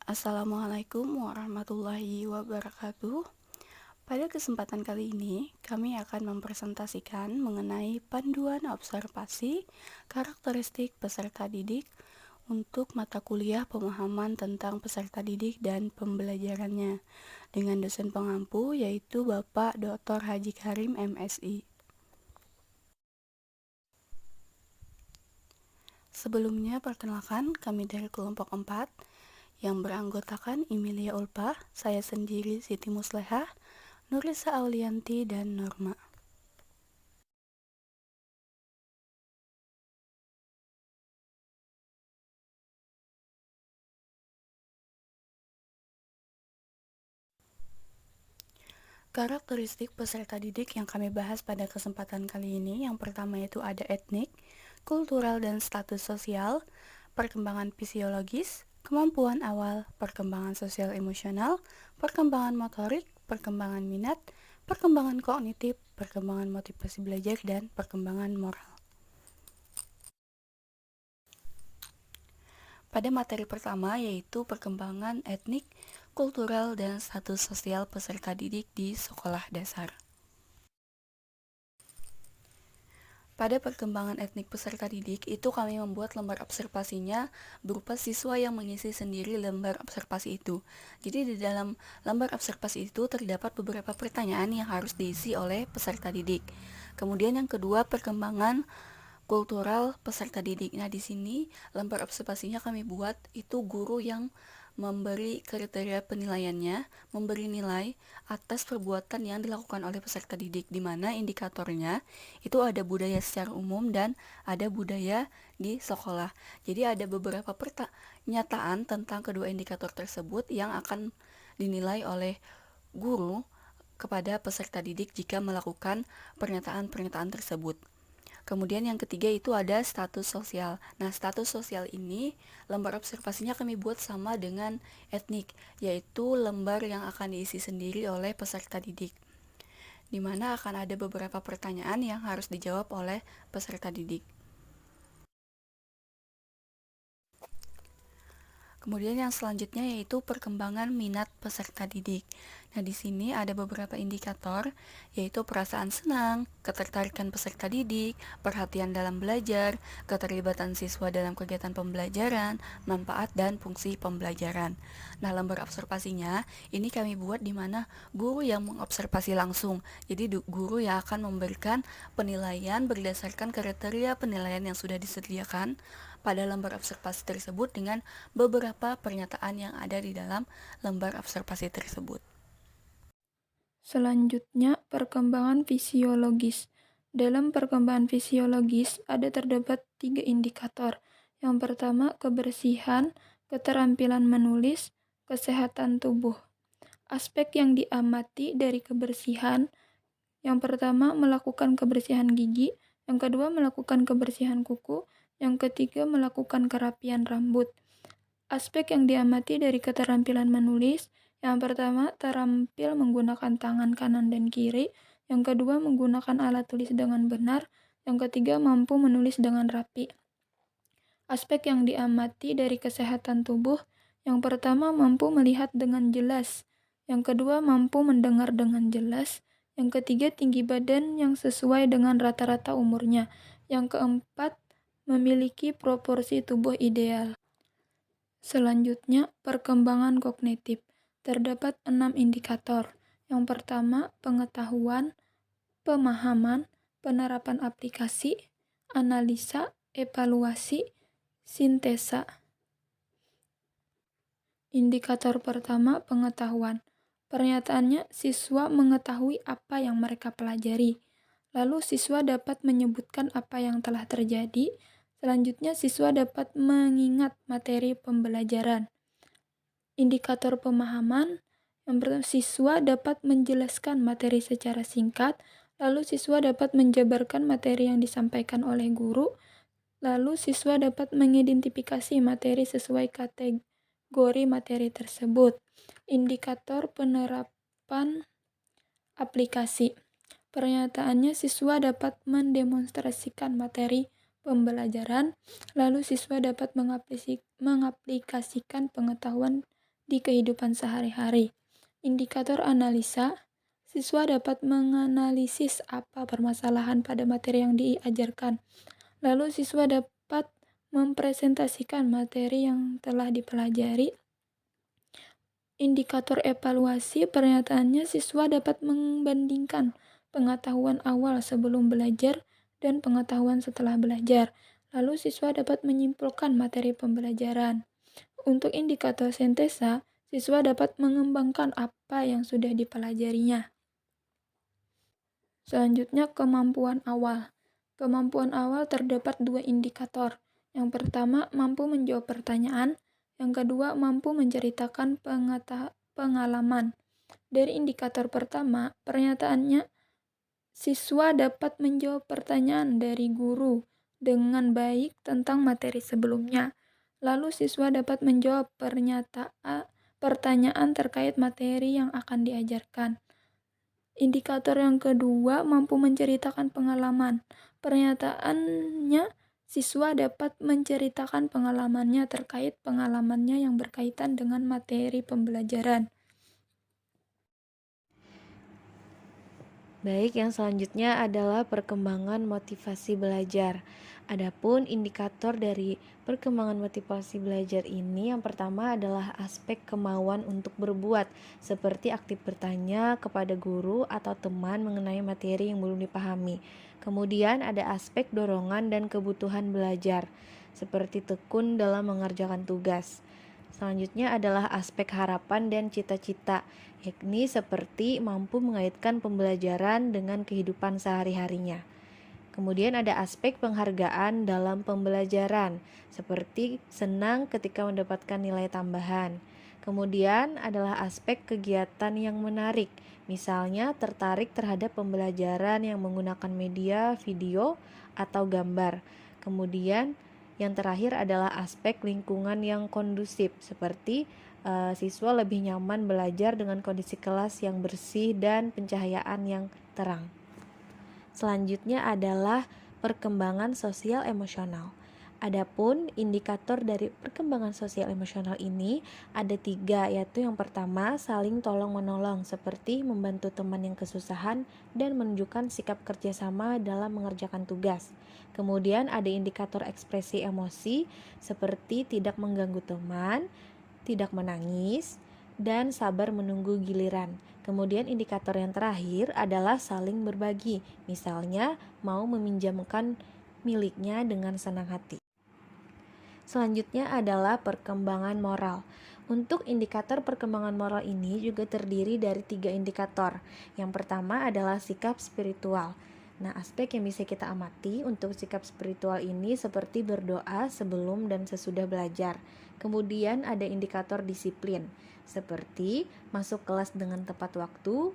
Assalamualaikum warahmatullahi wabarakatuh. Pada kesempatan kali ini, kami akan mempresentasikan mengenai panduan observasi karakteristik peserta didik untuk mata kuliah pemahaman tentang peserta didik dan pembelajarannya dengan dosen pengampu yaitu Bapak Dr. Haji Karim MSI. Sebelumnya, perkenalkan kami dari kelompok 4 yang beranggotakan Emilia Ulpah, saya sendiri Siti Muslehah, Nurisa Aulianti, dan Norma. Karakteristik peserta didik yang kami bahas pada kesempatan kali ini, yang pertama yaitu ada etnik, kultural dan status sosial, perkembangan fisiologis, kemampuan awal, perkembangan sosial emosional, perkembangan motorik, perkembangan minat, perkembangan kognitif, perkembangan motivasi belajar, dan perkembangan moral. Pada materi pertama yaitu perkembangan etnik, kultural, dan status sosial peserta didik di sekolah dasar. Pada perkembangan etnik peserta didik itu kami membuat lembar observasinya berupa siswa yang mengisi sendiri lembar observasi itu. Jadi di dalam lembar observasi itu terdapat beberapa pertanyaan yang harus diisi oleh peserta didik. Kemudian yang kedua, perkembangan kultural peserta didik. Nah, di sini lembar observasinya kami buat itu guru yang memberi kriteria penilaiannya, memberi nilai atas perbuatan yang dilakukan oleh peserta didik, di mana indikatornya itu ada budaya secara umum dan ada budaya di sekolah. Jadi ada beberapa pernyataan tentang kedua indikator tersebut yang akan dinilai oleh guru kepada peserta didik jika melakukan pernyataan-pernyataan tersebut. Kemudian yang ketiga itu ada status sosial. Nah, status sosial ini lembar observasinya kami buat sama dengan etnik, yaitu lembar yang akan diisi sendiri oleh peserta didik, di mana akan ada beberapa pertanyaan yang harus dijawab oleh peserta didik. Kemudian yang selanjutnya yaitu perkembangan minat peserta didik. Nah, di sini ada beberapa indikator, yaitu perasaan senang, ketertarikan peserta didik, perhatian dalam belajar, keterlibatan siswa dalam kegiatan pembelajaran, manfaat dan fungsi pembelajaran. Nah, lembar observasinya ini kami buat di mana guru yang mengobservasi langsung. Jadi guru yang akan memberikan penilaian berdasarkan kriteria penilaian yang sudah disediakan pada lembar observasi tersebut dengan beberapa pernyataan yang ada di dalam lembar observasi tersebut. Selanjutnya, perkembangan fisiologis. Dalam perkembangan fisiologis ada terdapat 3 indikator. Yang pertama, kebersihan, keterampilan menulis, kesehatan tubuh. Aspek yang diamati dari kebersihan, yang pertama melakukan kebersihan gigi, yang kedua melakukan kebersihan kuku, yang ketiga melakukan kerapian rambut. Aspek yang diamati dari keterampilan menulis, yang pertama terampil menggunakan tangan kanan dan kiri, yang kedua menggunakan alat tulis dengan benar, yang ketiga mampu menulis dengan rapi. Aspek yang diamati dari kesehatan tubuh, yang pertama mampu melihat dengan jelas, yang kedua mampu mendengar dengan jelas, yang ketiga tinggi badan yang sesuai dengan rata-rata umurnya, yang keempat memiliki proporsi tubuh ideal. Selanjutnya, perkembangan kognitif. Terdapat 6 indikator. Yang pertama, pengetahuan, pemahaman, penerapan aplikasi, analisa, evaluasi, sintesa. Indikator pertama, pengetahuan. Pernyataannya, siswa mengetahui apa yang mereka pelajari. Lalu siswa dapat menyebutkan apa yang telah terjadi. Selanjutnya, siswa dapat mengingat materi pembelajaran. Indikator pemahaman, yang pertama, siswa dapat menjelaskan materi secara singkat, lalu siswa dapat menjabarkan materi yang disampaikan oleh guru, lalu siswa dapat mengidentifikasi materi sesuai kategori materi tersebut. Indikator penerapan aplikasi. Pernyataannya, siswa dapat mendemonstrasikan materi pembelajaran, lalu siswa dapat mengaplikasikan pengetahuan di kehidupan sehari-hari. Indikator analisa, siswa dapat menganalisis apa permasalahan pada materi yang diajarkan. Lalu siswa dapat mempresentasikan materi yang telah dipelajari. Indikator evaluasi, pernyataannya siswa dapat membandingkan pengetahuan awal sebelum belajar dan pengetahuan setelah belajar. Lalu siswa dapat menyimpulkan materi pembelajaran. Untuk indikator sintesa, siswa dapat mengembangkan apa yang sudah dipelajarinya. Selanjutnya, kemampuan awal. Kemampuan awal terdapat dua indikator. Yang pertama, mampu menjawab pertanyaan. Yang kedua, mampu menceritakan pengalaman. Dari indikator pertama, pernyataannya siswa dapat menjawab pertanyaan dari guru dengan baik tentang materi sebelumnya. Lalu siswa dapat menjawab pertanyaan terkait materi yang akan diajarkan. Indikator yang kedua, mampu menceritakan pengalaman. Pernyataannya, siswa dapat menceritakan pengalamannya terkait pengalamannya yang berkaitan dengan materi pembelajaran. Baik, yang selanjutnya adalah perkembangan motivasi belajar. Adapun indikator dari perkembangan motivasi belajar ini yang pertama adalah aspek kemauan untuk berbuat, seperti aktif bertanya kepada guru atau teman mengenai materi yang belum dipahami. Kemudian ada aspek dorongan dan kebutuhan belajar, seperti tekun dalam mengerjakan tugas. Selanjutnya adalah aspek harapan dan cita-cita, yakni seperti mampu mengaitkan pembelajaran dengan kehidupan sehari-harinya. Kemudian ada aspek penghargaan dalam pembelajaran, seperti senang ketika mendapatkan nilai tambahan. Kemudian adalah aspek kegiatan yang menarik, misalnya tertarik terhadap pembelajaran yang menggunakan media, video, atau gambar. Kemudian yang terakhir adalah aspek lingkungan yang kondusif, seperti siswa lebih nyaman belajar dengan kondisi kelas yang bersih dan pencahayaan yang terang. Selanjutnya adalah perkembangan sosial emosional. Adapun indikator dari perkembangan sosial emosional ini ada 3, yaitu yang pertama saling tolong-menolong, seperti membantu teman yang kesusahan dan menunjukkan sikap kerjasama dalam mengerjakan tugas. Kemudian ada indikator ekspresi emosi, seperti tidak mengganggu teman, tidak menangis, dan sabar menunggu giliran. Kemudian indikator yang terakhir adalah saling berbagi, misalnya mau meminjamkan miliknya dengan senang hati. Selanjutnya adalah perkembangan moral. Untuk indikator perkembangan moral ini juga terdiri dari 3 indikator. Yang pertama adalah sikap spiritual. Nah, aspek yang bisa kita amati untuk sikap spiritual ini seperti berdoa sebelum dan sesudah belajar. Kemudian ada indikator disiplin, seperti masuk kelas dengan tepat waktu,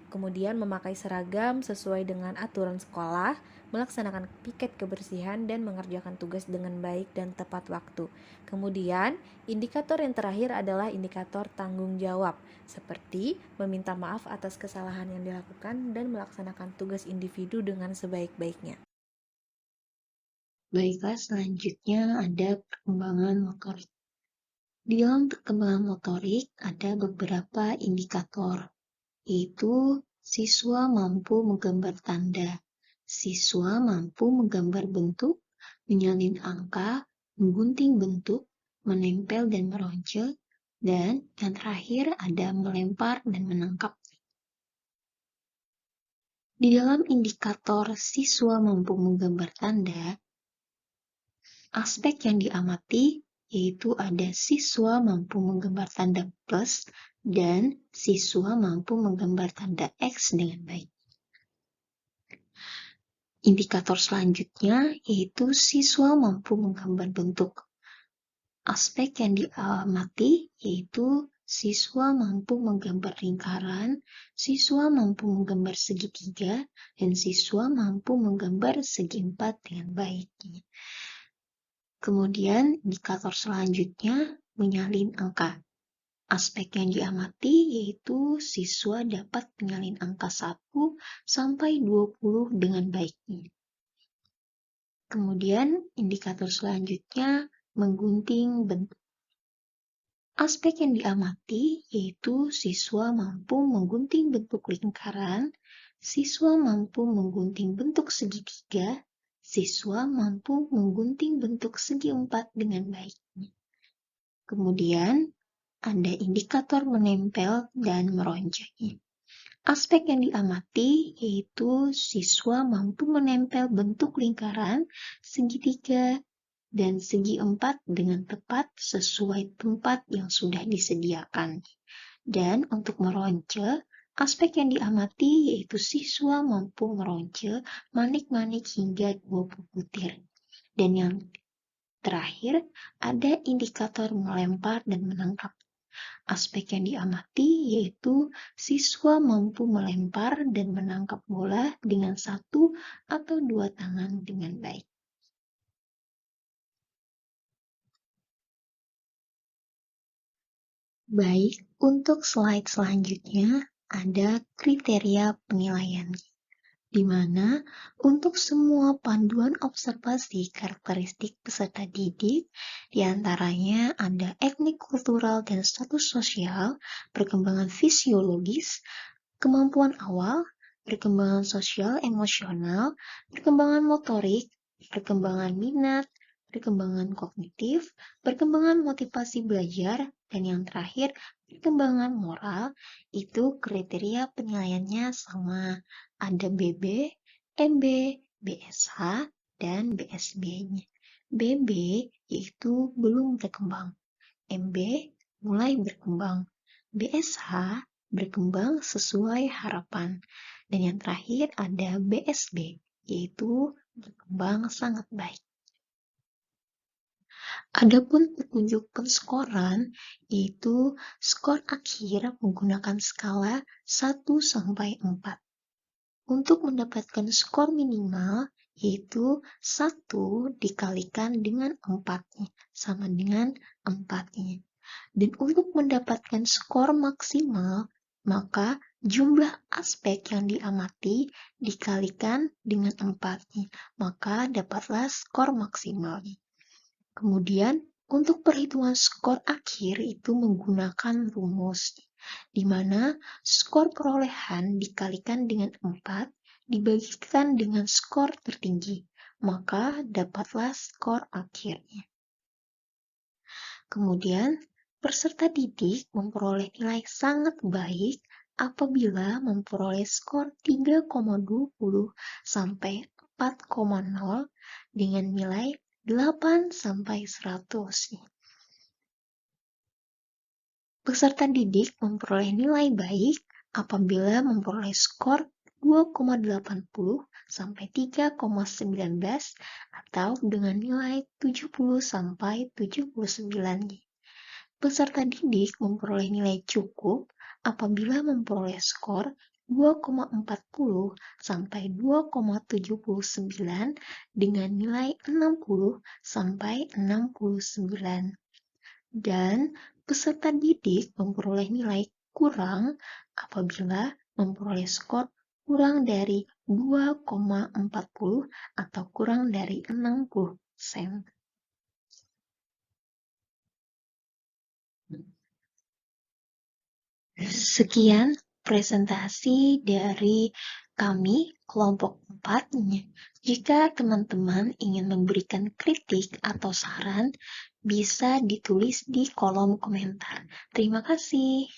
kemudian memakai seragam sesuai dengan aturan sekolah, melaksanakan piket kebersihan, dan mengerjakan tugas dengan baik dan tepat waktu. Kemudian, indikator yang terakhir adalah indikator tanggung jawab, seperti meminta maaf atas kesalahan yang dilakukan dan melaksanakan tugas individu dengan sebaik-baiknya. Baiklah, selanjutnya ada perkembangan motorik. Di dalam perkembangan motorik ada beberapa indikator, yaitu siswa mampu menggambar tanda, siswa mampu menggambar bentuk, menyalin angka, menggunting bentuk, menempel dan meronce, dan yang terakhir ada melempar dan menangkap. Di dalam indikator siswa mampu menggambar tanda, aspek yang diamati yaitu ada siswa mampu menggambar tanda plus dan siswa mampu menggambar tanda X dengan baik. Indikator selanjutnya yaitu siswa mampu menggambar bentuk. Aspek yang diamati yaitu siswa mampu menggambar lingkaran, siswa mampu menggambar segitiga, dan siswa mampu menggambar segi empat dengan baik. Kemudian indikator selanjutnya menyalin angka. Aspek yang diamati yaitu siswa dapat menyalin angka 1 sampai 20 dengan baik. Kemudian indikator selanjutnya menggunting bentuk. Aspek yang diamati yaitu siswa mampu menggunting bentuk lingkaran, siswa mampu menggunting bentuk segitiga, siswa mampu menggunting bentuk segi empat dengan baik. Kemudian, ada indikator menempel dan meronjak. Aspek yang diamati yaitu siswa mampu menempel bentuk lingkaran, segitiga, dan segi empat dengan tepat sesuai tempat yang sudah disediakan. Dan untuk meronce, aspek yang diamati yaitu siswa mampu meronce manik-manik hingga 20 butir. Dan yang terakhir, ada indikator melempar dan menangkap. Aspek yang diamati yaitu siswa mampu melempar dan menangkap bola dengan satu atau dua tangan dengan baik. Baik, untuk slide selanjutnya ada kriteria penilaian, di mana untuk semua panduan observasi karakteristik peserta didik, diantaranya ada etnik kultural dan status sosial, perkembangan fisiologis, kemampuan awal, perkembangan sosial emosional, perkembangan motorik, perkembangan minat, perkembangan kognitif, perkembangan motivasi belajar, dan yang terakhir, perkembangan moral. Itu kriteria penilaiannya sama. Ada BB, MB, BSH, dan BSB-nya. BB yaitu belum berkembang, MB mulai berkembang, BSH berkembang sesuai harapan, dan yang terakhir ada BSB, yaitu berkembang sangat baik. Adapun petunjuk penskoran yaitu skor akhir menggunakan skala 1-4. Untuk mendapatkan skor minimal yaitu 1 dikalikan dengan 4, sama dengan 4. Dan untuk mendapatkan skor maksimal, maka jumlah aspek yang diamati dikalikan dengan 4, maka dapatlah skor maksimal. Kemudian, untuk perhitungan skor akhir itu menggunakan rumus, di mana skor perolehan dikalikan dengan 4 dibagikan dengan skor tertinggi, maka dapatlah skor akhirnya. Kemudian, peserta didik memperoleh nilai sangat baik apabila memperoleh skor 3,20 sampai 4,0 dengan nilai 8 sampai 100. Peserta didik memperoleh nilai baik apabila memperoleh skor 2,80 sampai 3,19 atau dengan nilai 70 sampai 79. Peserta didik memperoleh nilai cukup apabila memperoleh skor 2,40 sampai 2,79 dengan nilai 60 sampai 69. Dan peserta didik memperoleh nilai kurang apabila memperoleh skor kurang dari 2,40 atau kurang dari 60%. Sekian presentasi dari kami kelompok 4. Jika teman-teman ingin memberikan kritik atau saran, bisa ditulis di kolom komentar. Terima kasih.